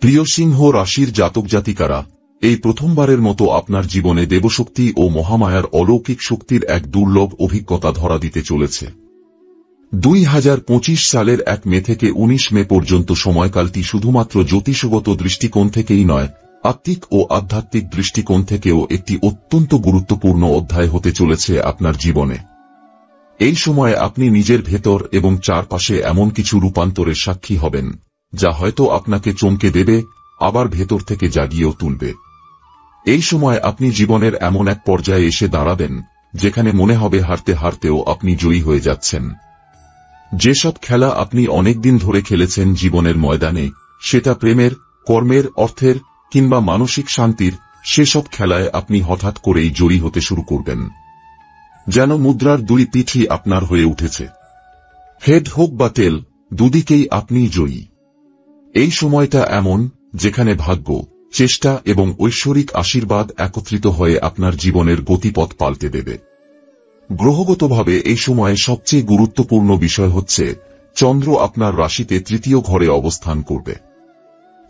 প্রিয় সিংহ রাশির জাতক জাতিকারা, এই প্রথমবারের মতো আপনার জীবনে দেবশক্তি ও মহামায়ার অলৌকিক শক্তির এক দুর্লভ অভিজ্ঞতা ধরা দিতে চলেছে। 2025 সালের 1 মে থেকে 19 মে পর্যন্ত সময়কালটি শুধুমাত্র জ্যোতিষগত দৃষ্টিকোণ থেকেই নয়, আত্মিক ও আধ্যাত্মিক দৃষ্টিকোণ থেকেও একটি অত্যন্ত গুরুত্বপূর্ণ অধ্যায় হতে চলেছে আপনার জীবনে। এই সময়ে আপনি নিজের ভেতর এবং চারপাশে এমন কিছু রূপান্তরের সাক্ষী হবেন, যা হয়তো আপনাকে চমকে দেবে, আবার ভেতর থেকে জাগিয়েও তুলবে। এই সময় আপনি জীবনের এমন এক পর্যায়ে এসে দাঁড়াবেন, যেখানে মনে হবে হারতে হারতেও আপনি জয়ী হয়ে যাচ্ছেন। যেসব খেলা আপনি অনেকদিন ধরে খেলেছেন জীবনের ময়দানে, সেটা প্রেমের, কর্মের, অর্থের কিংবা মানসিক শান্তির, সেসব খেলায় আপনি হঠাৎ করেই জয়ী হতে শুরু করবেন। যেন মুদ্রার দুই পিঠই আপনার হয়ে উঠেছে। হেড হোক বা টেল, দুদিকেই আপনিই জয়ী। এই সময়টা এমন, যেখানে ভাগ্য, চেষ্টা এবং ঐশ্বরিক আশীর্বাদ একত্রিত হয়ে আপনার জীবনের গতিপথ পাল্টে দেবে। গ্রহগতভাবে এই সময়ে সবচেয়ে গুরুত্বপূর্ণ বিষয় হচ্ছে, চন্দ্র আপনার রাশিতে তৃতীয় ঘরে অবস্থান করবে।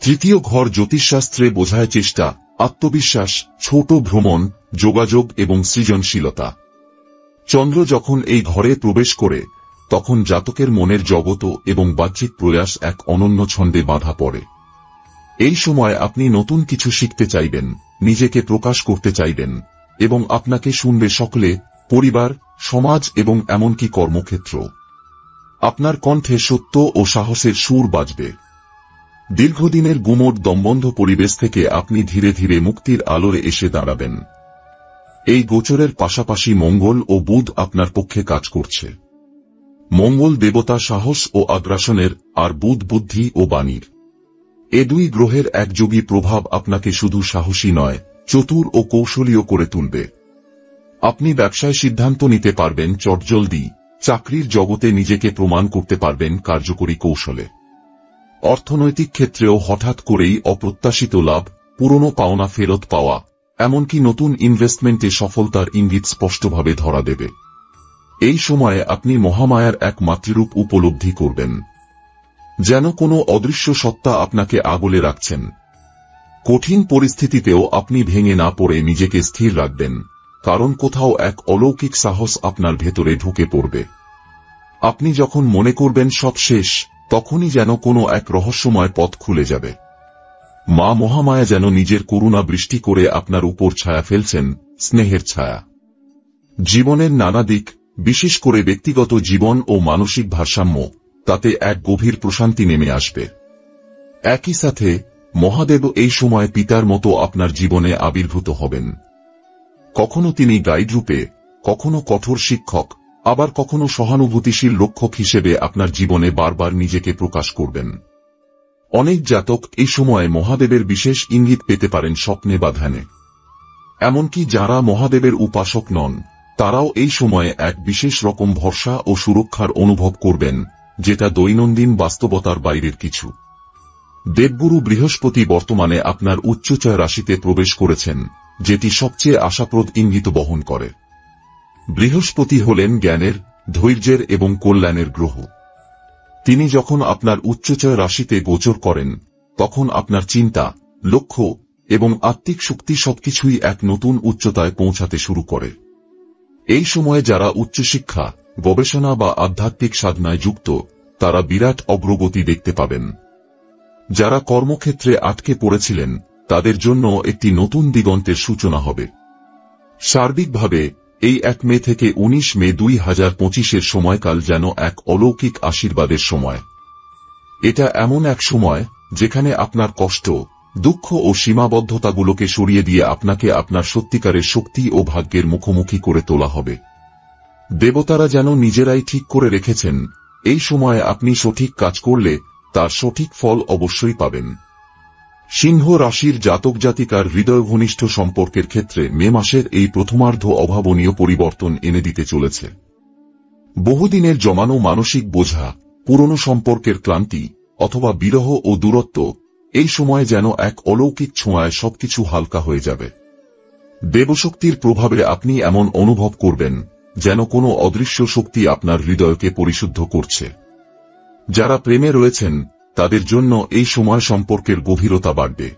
তৃতীয় ঘর জ্যোতিষশাস্ত্রে বোঝায় চেষ্টা, আত্মবিশ্বাস, ছোট ভ্রমণ, যোগাযোগ এবং সৃজনশীলতা। চন্দ্র যখন এই ঘরে প্রবেশ করে, তখন জাতকের মনের জগত এবং বাহ্যিক প্রয়াস এক অনন্য ছন্দে বাঁধা পড়ে। এই সময় আপনি নতুন কিছু শিখতে চাইবেন, নিজেকে প্রকাশ করতে চাইবেন, এবং আপনাকে শুনবে সকলে, পরিবার, সমাজ এবং এমনকি কর্মক্ষেত্র। আপনার কণ্ঠে সত্য ও সাহসের সুর বাজবে। দীর্ঘদিনের গুমোট দমবন্ধ পরিবেশ থেকে আপনি ধীরে ধীরে মুক্তির আলোরে এসে দাঁড়াবেন। এই গোচরের পাশাপাশি মঙ্গল ও বুধ আপনার পক্ষে কাজ করছে। মঙ্গল দেবতা সাহস ও আগ্রাসনের, আর বুধ বুদ্ধি ও বাণীর। এ দুই গ্রহের একযোগী প্রভাব আপনাকে শুধু সাহসী নয়, চতুর ও কৌশলীয় করে তুলবে। আপনি ব্যবসায় সিদ্ধান্ত নিতে পারবেন চটজলদি, চাকরির জগতে নিজেকে প্রমাণ করতে পারবেন কার্যকরী কৌশলে। অর্থনৈতিক ক্ষেত্রেও হঠাৎ করেই অপ্রত্যাশিত লাভ, পুরনো পাওনা ফেরত পাওয়া, এমনকি নতুন ইনভেস্টমেন্টে সফলতার ইঙ্গিত স্পষ্টভাবে ধরা দেবে। এই সময়ে আপনি মহামায়ার এক মাতৃরূপ উপলব্ধি করবেন। যেন কোনো অদৃশ্য সত্তা আপনাকে আগলে রাখছেন। কঠিন পরিস্থিতিতেও আপনি ভেঙে না পড়ে নিজেকে স্থির রাখবেন, কারণ কোথাও এক অলৌকিক সাহস আপনার ভেতরে ঢুকে পড়বে। আপনি যখন মনে করবেন সব শেষ, তখনই যেন কোনো এক রহস্যময় পথ খুলে যাবে। মা মহামায়া যেন নিজের করুণা বৃষ্টি করে আপনার উপর ছায়া ফেলছেন, স্নেহের ছায়া। জীবনের নানা দিক, বিশেষ করে ব্যক্তিগত জীবন ও মানসিক ভারসাম্য, তাতে এক গভীর প্রশান্তি নেমে আসবে। একই সাথে মহাদেব এই সময় পিতার মতো আপনার জীবনে আবির্ভূত হবেন। কখনো তিনি গাইড রূপে, কখনো কঠোর শিক্ষক, আবার কখনো সহানুভূতিশীল রক্ষক হিসেবে আপনার জীবনে বারবার নিজেকে প্রকাশ করবেন। অনেক জাতক এই সময় মহাদেবের বিশেষ ইঙ্গিত পেতে পারেন স্বপ্নে বা ধ্যানে। এমনকি যারা মহাদেবের উপাসক নন, তারাও এই সময়ে এক বিশেষ রকম ভরসা ও সুরক্ষার অনুভব করবেন, যেটা দৈনন্দিন বাস্তবতার বাইরের কিছু। দেবগুরু বৃহস্পতি বর্তমানে আপনার উচ্চচয় রাশিতে প্রবেশ করেছেন, যেটি সবচেয়ে আশাপ্রদ ইঙ্গিত বহন করে। বৃহস্পতি হলেন জ্ঞানের, ধৈর্যের এবং কল্যাণের গ্রহ। তিনি যখন আপনার উচ্চচয় রাশিতে গোচর করেন, তখন আপনার চিন্তা, লক্ষ্য এবং আত্মিক শক্তি সবকিছুই এক নতুন উচ্চতায় পৌঁছাতে শুরু করে। এই সময়ে যারা উচ্চশিক্ষা, গবেষণা বা আধ্যাত্মিক সাধনায় যুক্ত, তারা বিরাট অগ্রগতি দেখতে পাবেন। যারা কর্মক্ষেত্রে আটকে পড়েছিলেন, তাদের জন্য একটি নতুন দিগন্তের সূচনা হবে। সার্বিকভাবে এই 1 মে থেকে 19 মে 2025-এর সময়কাল যেন এক অলৌকিক আশীর্বাদের সময়। এটা এমন এক সময়, যেখানে আপনার কষ্ট, দুঃখ ও সীমাবদ্ধতাগুলোকে সরিয়ে দিয়ে আপনাকে আপনার সত্যিকারের শক্তি ও ভাগ্যের মুখোমুখি করে তোলা হবে। দেবতারা যেন নিজেরাই ঠিক করে রেখেছেন, এই সময়ে আপনি সঠিক কাজ করলে তার সঠিক ফল অবশ্যই পাবেন। সিংহ রাশির জাতক জাতিকার হৃদয় ঘনিষ্ঠ সম্পর্কের ক্ষেত্রে মে মাসের এই প্রথমার্ধ অভাবনীয় পরিবর্তন এনে দিতে চলেছে। বহুদিনের জমানো মানসিক বোঝা, পুরনো সম্পর্কের ক্লান্তি অথবা বিরহ ও দূরত্ব, এই সময় যেন এক অলৌকিক ছোঁয়ায় সবকিছু হালকা হয়ে যাবে। দেবশক্তির প্রভাবে আপনি এমন অনুভব করবেন, যেন কোনো অদৃশ্য শক্তি আপনার হৃদয়কে পরিশুদ্ধ করছে। যারা প্রেমে রয়েছেন, তাদের জন্য এই সময় সম্পর্কের গভীরতা বাড়বে।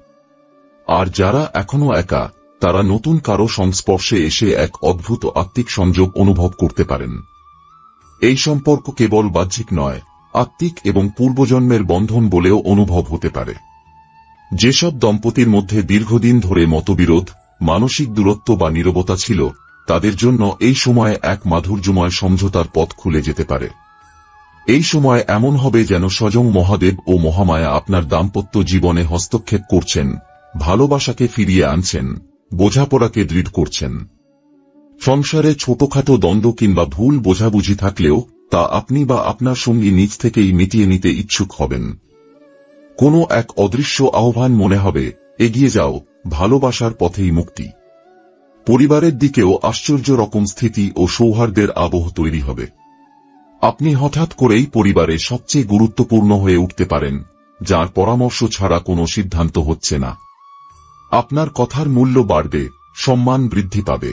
আর যারা এখনো একা, তারা নতুন কারো সংস্পর্শে এসে এক অদ্ভুত আত্মিক সংযোগ অনুভব করতে পারেন। এই সম্পর্ক কেবল বাহ্যিক নয়, আত্মিক এবং পূর্বজন্মের বন্ধন বলেও অনুভব হতে পারে। যেসব দম্পতির মধ্যে দীর্ঘদিন ধরে মতবিরোধ, মানসিক দূরত্ব বা নীরবতা ছিল, তাদের জন্য এই সময়ে এক মাধুর্যময় সমঝোতার পথ খুলে যেতে পারে। এই সময় এমন হবে যেন স্বয়ং মহাদেব ও মহামায়া আপনার দাম্পত্য জীবনে হস্তক্ষেপ করছেন, ভালোবাসাকে ফিরিয়ে আনছেন, বোঝাপড়াকে দৃঢ় করছেন। সংসারে ছোটখাটো দ্বন্দ্ব কিংবা ভুল বোঝাবুঝি থাকলেও তা আপনি বা আপনার সঙ্গী নিজ থেকেই মিটিয়ে নিতে ইচ্ছুক হবেন। কোনো এক অদৃশ্য আহ্বান মনে হবে, এগিয়ে যাও, ভালোবাসার পথেই মুক্তি। পরিবারের দিকেও আশ্চর্য রকম স্থিতি ও সৌহার্দ্যের আবহ তৈরি হবে। আপনি হঠাৎ করেই পরিবারে সবচেয়ে গুরুত্বপূর্ণ হয়ে উঠতে পারেন, যার পরামর্শ ছাড়া কোনো সিদ্ধান্ত হচ্ছে না। আপনার কথার মূল্য বাড়বে, সম্মান বৃদ্ধি পাবে।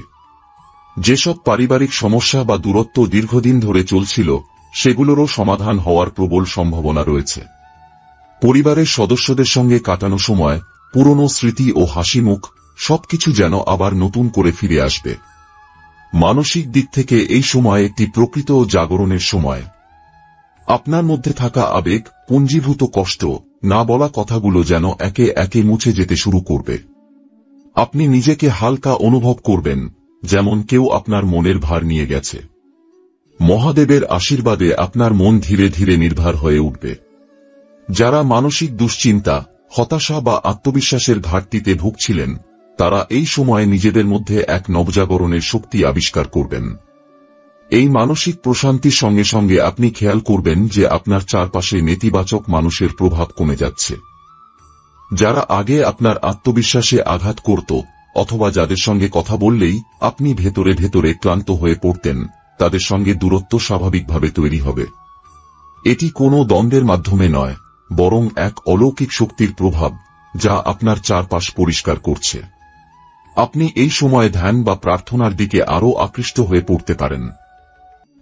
যেসব পারিবারিক সমস্যা বা দূরত্ব দীর্ঘদিন ধরে চলছিল, সেগুলোরও সমাধান হওয়ার প্রবল সম্ভাবনা রয়েছে। পরিবারের সদস্যদের সঙ্গে কাটানো সময়, পুরনো স্মৃতি ও হাসিমুখ সবকিছু যেন আবার নতুন করে ফিরে আসবে। মানসিক দিক থেকে এই সময় একটি প্রকৃত জাগরণের সময়। আপনার মধ্যে থাকা আবেগ, পুঞ্জীভূত কষ্ট, না বলা কথাগুলো যেন একে একে মুছে যেতে শুরু করবে। আপনি নিজেকে হালকা অনুভব করবেন, যেমন কেউ আপনার মনের ভার নিয়ে গেছে। মহাদেবের আশীর্বাদে আপনার মন ধীরে ধীরে নির্ভর হয়ে উঠবে। যারা মানসিক দুশ্চিন্তা, হতাশা বা আত্মবিশ্বাসের ঘাটতিতে ভুগছিলেন, তারা এই সময়ে নিজেদের মধ্যে এক নবজাগরণের শক্তি আবিষ্কার করবেন। এই মানসিক প্রশান্তির সঙ্গে সঙ্গে আপনি খেয়াল করবেন যে আপনার চারপাশে নেতিবাচক মানুষের প্রভাব কমে যাচ্ছে। যারা আগে আপনার আত্মবিশ্বাসে আঘাত করত, অথবা যাদের সঙ্গে কথা বললেই আপনি ভেতরে ভেতরে ক্লান্ত হয়ে পড়তেন, তাদের সঙ্গে দূরত্ব স্বাভাবিকভাবে তৈরি হবে। এটি কোনো দ্বন্দ্বের মাধ্যমে নয়, বরং এক অলৌকিক শক্তির প্রভাব, যা আপনার চারপাশ পরিষ্কার করছে। আপনি এই সময়ে ধ্যান বা প্রার্থনার দিকে আরও আকৃষ্ট হয়ে পড়তে পারেন।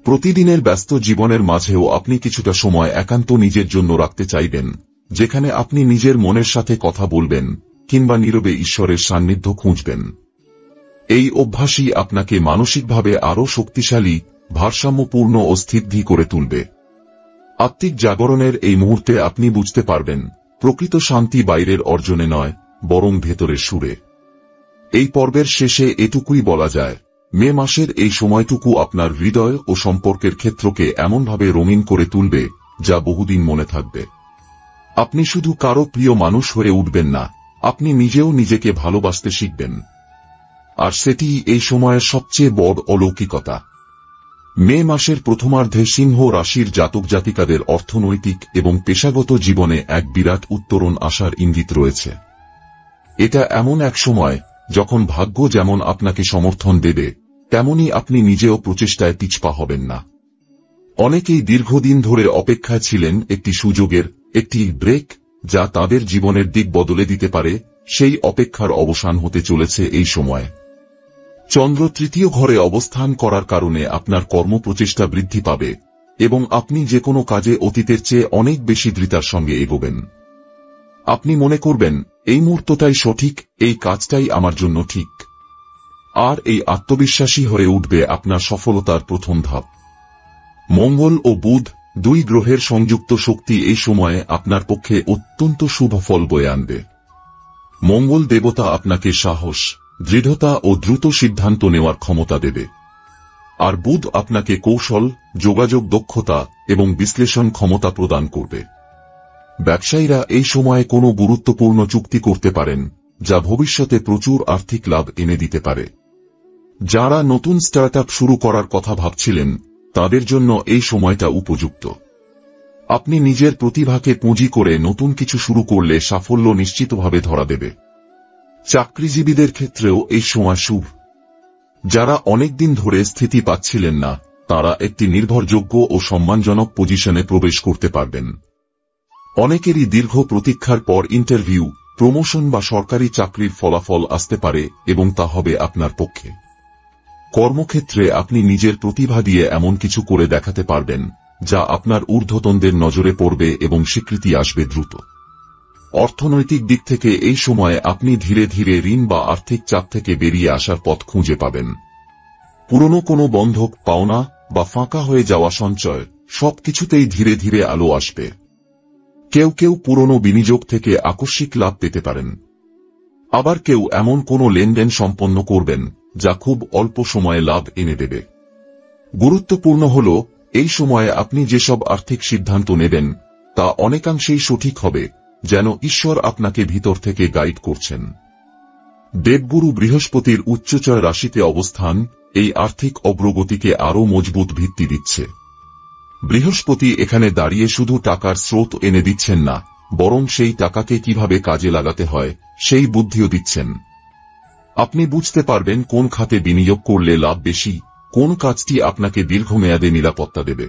প্রতিদিনের ব্যস্ত জীবনের মাঝেও আপনি কিছুটা সময় একান্ত নিজের জন্য রাখতে চাইবেন, যেখানে আপনি নিজের মনের সাথে কথা বলবেন কিংবা নীরবে ঈশ্বরের সান্নিধ্য খুঁজবেন। এই অভ্যাসই আপনাকে মানসিকভাবে আরও শক্তিশালী, ভারসাম্যপূর্ণ ও স্থির করে তুলবে। আত্মিক জাগরণের এই মুহূর্তে আপনি বুঝতে পারবেন, প্রকৃত শান্তি বাইরের অর্জনে নয়, বরং ভেতরের সুরে। এই পর্বের শেষে এটুকুই বলা যায়, মে মাসের এই সময়টুকু আপনার হৃদয় ও সম্পর্কের ক্ষেত্রকে এমনভাবে রঙিন করে তুলবে, যা বহুদিন মনে থাকবে। আপনি শুধু কারো প্রিয় মানুষ হয়ে উঠবেন না, আপনি নিজেও নিজেকে ভালোবাসতে শিখবেন। আর সেটি এই সময়ের সবচেয়ে বড় অলৌকিকতা। মে মাসের প্রথমার্ধে সিংহ রাশির জাতক জাতিকাদের অর্থনৈতিক এবং পেশাগত জীবনে এক বিরাট উত্তরণ আসার ইঙ্গিত রয়েছে। এটা এমন এক সময় যখন ভাগ্য যেমন আপনাকে সমর্থন দেবে, তেমনি আপনি নিজেও প্রচেষ্টায় পিছপা হবেন না। অনেকেই দীর্ঘদিন ধরে অপেক্ষায় ছিলেন একটি সুযোগের, একটি ব্রেক, যা তাদের জীবনের দিক বদলে দিতে পারে। সেই অপেক্ষার অবসান হতে চলেছে এই সময়। চন্দ্র তৃতীয় ঘরে অবস্থান করার কারণে আপনার কর্মপ্রচেষ্টা বৃদ্ধি পাবে এবং আপনি যে কোনো কাজে অতীতের চেয়ে অনেক বেশি দৃঢ়তার সঙ্গে এগোবেন। আপনি মনে করবেন, এই মুহূর্তটাই সঠিক, এই কাজটাই আমার জন্য ঠিক। আর এই আত্মবিশ্বাসী হয়ে উঠবে আপনার সফলতার প্রথম ধাপ। মঙ্গল ও বুধ, দুই গ্রহের সংযুক্ত শক্তি এই সময়ে আপনার পক্ষে অত্যন্ত শুভ ফল বয়ে আনবে। মঙ্গল দেবতা আপনাকে সাহস, দৃঢ়তা ও দ্রুত সিদ্ধান্ত নেওয়ার ক্ষমতা দেবে। আর বুধ আপনাকে কৌশল, যোগাযোগ দক্ষতা এবং বিশ্লেষণ ক্ষমতা প্রদান করবে। ব্যবসায়ীরা এই সময়ে কোনো গুরুত্বপূর্ণ চুক্তি করতে পারেন, যা ভবিষ্যতে প্রচুর আর্থিক লাভ এনে দিতে পারে। যারা নতুন স্টার্টআপ শুরু করার কথা ভাবছিলেন, তাদের জন্য এই সময়টা উপযুক্ত। আপনি নিজের প্রতিভাকে পুঁজি করে নতুন কিছু শুরু করলে সাফল্য নিশ্চিতভাবে ধরা দেবে। চাকরিজীবীদের ক্ষেত্রেও এই সময় শুভ। যারা অনেকদিন ধরে স্থিতি পাচ্ছিলেন না, তারা একটি নির্ভরযোগ্য ও সম্মানজনক পজিশনে প্রবেশ করতে পারবেন। অনেকেরই দীর্ঘ প্রতীক্ষার পর ইন্টারভিউ, প্রমোশন বা সরকারি চাকরির ফলাফল আসতে পারে এবং তা হবে আপনার পক্ষে। কর্মক্ষেত্রে আপনি নিজের প্রতিভা দিয়ে এমন কিছু করে দেখাতে পারবেন, যা আপনার ঊর্ধ্বতনদের নজরে পড়বে এবং স্বীকৃতি আসবে দ্রুত। অর্থনৈতিক দিক থেকে এই সময়ে আপনি ধীরে ধীরে ঋণ বা আর্থিক চাপ থেকে বেরিয়ে আসার পথ খুঁজে পাবেন। পুরনো কোনো বন্ধক, পাওনা বা ফাঁকা হয়ে যাওয়া সঞ্চয় সবকিছুতেই ধীরে ধীরে আলো আসবে। কেউ কেউ পুরনো বিনিয়োগ থেকে আকস্মিক লাভ পেতে পারেন। আবার কেউ এমন কোনো লেনদেন সম্পন্ন করবেন যা খুব অল্প সময়ে লাভ এনে দেবে। গুরুত্বপূর্ণ হল, এই সময়ে আপনি যেসব আর্থিক সিদ্ধান্ত নেবেন তা অনেকাংশেই সঠিক হবে, যেন ঈশ্বর আপনাকে ভিতর থেকে গাইড করছেন। দেবগুরু বৃহস্পতির উচ্চচয় রাশিতে অবস্থান এই আর্থিক অগ্রগতিকে আরও মজবুত ভিত্তি দিচ্ছে। বৃহস্পতি এখানে দাঁড়িয়ে শুধু টাকার স্রোত এনে দিচ্ছেন না, বরং সেই টাকাকে কিভাবে কাজে লাগাতে হয় সেই বুদ্ধিও দিচ্ছেন। আপনি বুঝতে পারবেন কোন খাতে বিনিয়োগ করলে লাভ বেশি, কোন কাজটি আপনাকে দীর্ঘমেয়াদে নিরাপত্তা দেবে।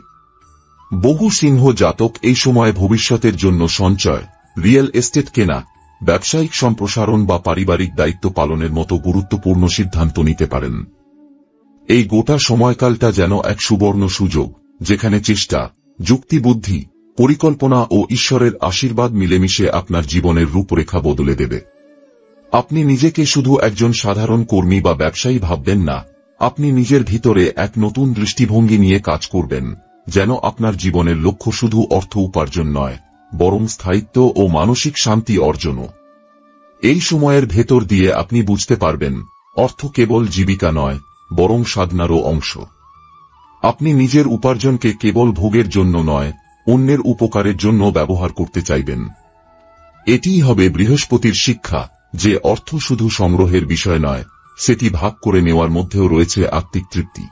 বহু সিংহ জাতক এই সময় ভবিষ্যতের জন্য সঞ্চয়, রিয়েল এস্টেট কেনা, ব্যবসায়িক সম্প্রসারণ বা পারিবারিক দায়িত্ব পালনের মতো গুরুত্বপূর্ণ সিদ্ধান্ত নিতে পারেন। এই গোটা সময়কালটা যেন এক সুবর্ণ সুযোগ, যেখানে চেষ্টা, যুক্তিবুদ্ধি, পরিকল্পনা ও ঈশ্বরের আশীর্বাদ মিলেমিশে আপনার জীবনের রূপরেখা বদলে দেবে। আপনি নিজেকে শুধু একজন সাধারণ কর্মী বা ব্যবসায়ী ভাববেন না, আপনি নিজের ভিতরে এক নতুন দৃষ্টিভঙ্গি নিয়ে কাজ করবেন, যেন আপনার জীবনের লক্ষ্য শুধু অর্থ উপার্জন নয়, বরং স্থায়িত্ব ও মানসিক শান্তি অর্জনও। এই সময়ের ভেতর দিয়ে আপনি বুঝতে পারবেন, অর্থ কেবল জীবিকা নয়, বরং সাধনারও অংশ। আপনি নিজের উপার্জনকে কেবল ভোগের জন্য নয়, অন্যের উপকারের জন্য ব্যবহার করতে চাইবেন। এটিই হবে বৃহস্পতির শিক্ষা, যে অর্থ শুধু সংগ্রহের বিষয় নয়, সেটি ভাগ করে নেওয়ার মধ্যেও রয়েছে আত্মিক তৃপ্তি।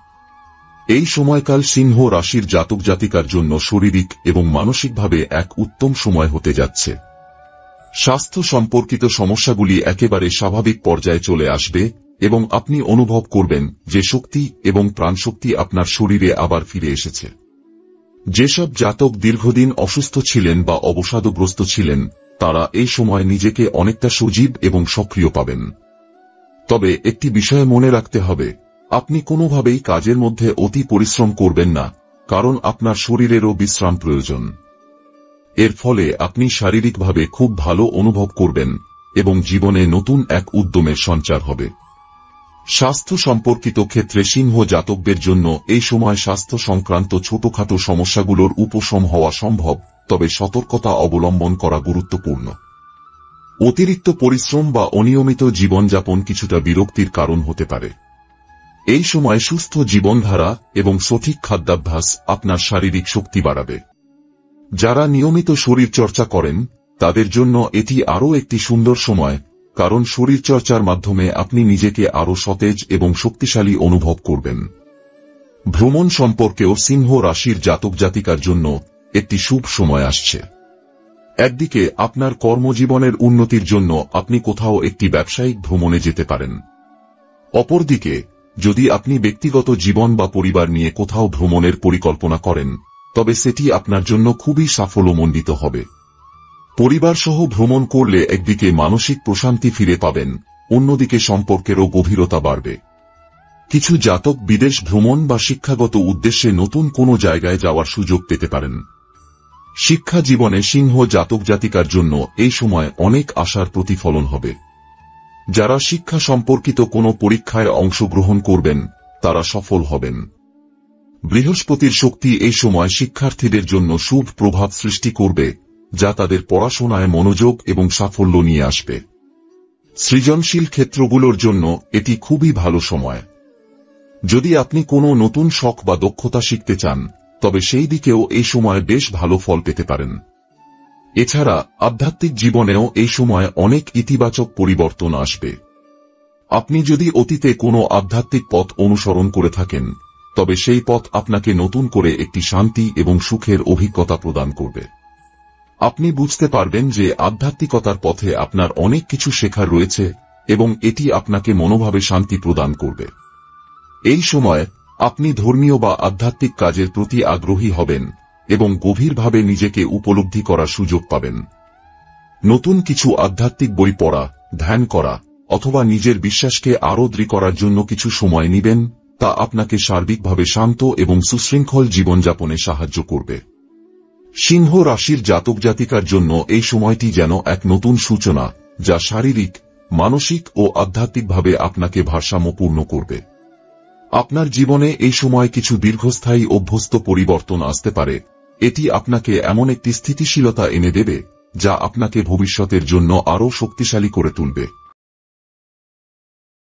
এই সময়কাল সিংহ রাশির জাতক জাতিকার জন্য শারীরিক এবং মানসিকভাবে এক উত্তম সময় হতে যাচ্ছে। স্বাস্থ্য সম্পর্কিত সমস্যাগুলি একেবারে স্বাভাবিক পর্যায়ে চলে আসবে এবং আপনি অনুভব করবেন যে শক্তি এবং প্রাণশক্তি আপনার শরীরে আবার ফিরে এসেছে। যেসব জাতক দীর্ঘদিন অসুস্থ ছিলেন বা অবসাদগ্রস্ত ছিলেন, তারা এই সময় নিজেকে অনেকটা সজীব এবং সক্রিয় পাবেন। তবে একটি বিষয় মনে রাখতে হবে, আপনি কোনোভাবেই কাজের মধ্যে অতি পরিশ্রম করবেন না, কারণ আপনার শরীরেরও বিশ্রাম প্রয়োজন। এর ফলে আপনি শারীরিকভাবে খুব ভালো অনুভব করবেন এবং জীবনে নতুন এক উদ্যমের সঞ্চার হবে। স্বাস্থ্য সম্পর্কিত ক্ষেত্রে সিংহ জাতকদের জন্য এই সময় স্বাস্থ্য সংক্রান্ত ছোটখাটো সমস্যাগুলোর উপশম হওয়া সম্ভব, তবে সতর্কতা অবলম্বন করা গুরুত্বপূর্ণ। অতিরিক্ত পরিশ্রম বা অনিয়মিত জীবনযাপন কিছুটা বিরক্তির কারণ হতে পারে। এই সময় সুস্থ জীবনধারা এবং সঠিক খাদ্যাভ্যাস আপনার শারীরিক শক্তি বাড়াবে। যারা নিয়মিত শরীরচর্চা করেন তাদের জন্য এটি আরও একটি সুন্দর সময়, কারণ শরীরচর্চার মাধ্যমে আপনি নিজেকে আরও সতেজ এবং শক্তিশালী অনুভব করবেন। ভ্রমণ সম্পর্কেও সিংহ রাশির জাতক জাতিকার জন্য একটি শুভ সময় আসছে। একদিকে আপনার কর্মজীবনের উন্নতির জন্য আপনি কোথাও একটি ব্যবসায়িক ভ্রমণে যেতে পারেন। অপরদিকে যদি আপনি ব্যক্তিগত জীবন বা পরিবার নিয়ে কোথাও ভ্রমণের পরিকল্পনা করেন, তবে সেটি আপনার জন্য খুবই সাফল্যমণ্ডিত হবে। পরিবারসহ ভ্রমণ করলে একদিকে মানসিক প্রশান্তি ফিরে পাবেন, অন্যদিকে সম্পর্কেরও গভীরতা বাড়বে। কিছু জাতক বিদেশ ভ্রমণ বা শিক্ষাগত উদ্দেশ্যে নতুন কোনো জায়গায় যাওয়ার সুযোগ পেতে পারেন। শিক্ষা জীবনে সিংহ জাতক জাতিকার জন্য এই সময় অনেক আশার প্রতিফলন হবে। যারা শিক্ষা সম্পর্কিত কোনো পরীক্ষায় অংশগ্রহণ করবেন তারা সফল হবেন। বৃহস্পতির শক্তি এই সময় শিক্ষার্থীদের জন্য শুভ প্রভাব সৃষ্টি করবে, যা তাদের পড়াশোনায় মনোযোগ এবং সাফল্য নিয়ে আসবে। সৃজনশীল ক্ষেত্রগুলোর জন্য এটি খুবই ভালো সময়। যদি আপনি কোনো নতুন শখ বা দক্ষতা শিখতে চান, তবে সেই দিকেও এই সময় বেশ ভালো ফল পেতে পারেন। এছাড়া আধ্যাত্মিক জীবনেও এই সময় অনেক ইতিবাচক পরিবর্তন আসবে। আপনি যদি অতীতে কোনো আধ্যাত্মিক পথ অনুসরণ করে থাকেন, তবে সেই পথ আপনাকে নতুন করে একটি শান্তি এবং সুখের অভিজ্ঞতা প্রদান করবে। আপনি বুঝতে পারবেন যে আধ্যাত্মিকতার পথে আপনার অনেক কিছু শেখার রয়েছে এবং এটি আপনাকে মনোভাবে শান্তি প্রদান করবে। এই সময় আপনি ধর্মীয় বা আধ্যাত্মিক কাজের প্রতি আগ্রহী হবেন এবং গভীরভাবে নিজেকে উপলব্ধি করার সুযোগ পাবেন। নতুন কিছু আধ্যাত্মিক বই পড়া, ধ্যান করা অথবা নিজের বিশ্বাসকে আরও দৃঢ় করার জন্য কিছু সময় নেবেন, তা আপনাকে সার্বিকভাবে শান্ত এবং সুশৃঙ্খল জীবনযাপনে সাহায্য করবে। সিংহ রাশির জাতক জাতিকার জন্য এই সময়টি যেন এক নতুন সূচনা, যা শারীরিক, মানসিক ও আধ্যাত্মিকভাবে আপনাকে ভারসাম্যপূর্ণ করবে। আপনার জীবনে এই সময় কিছু দীর্ঘস্থায়ী অভ্যস্ত পরিবর্তন আসতে পারে। এটি আপনাকে এমন একটি স্থিতিশীলতা এনে দেবে যা আপনাকে ভবিষ্যতের জন্য আরও শক্তিশালী করে তুলবে।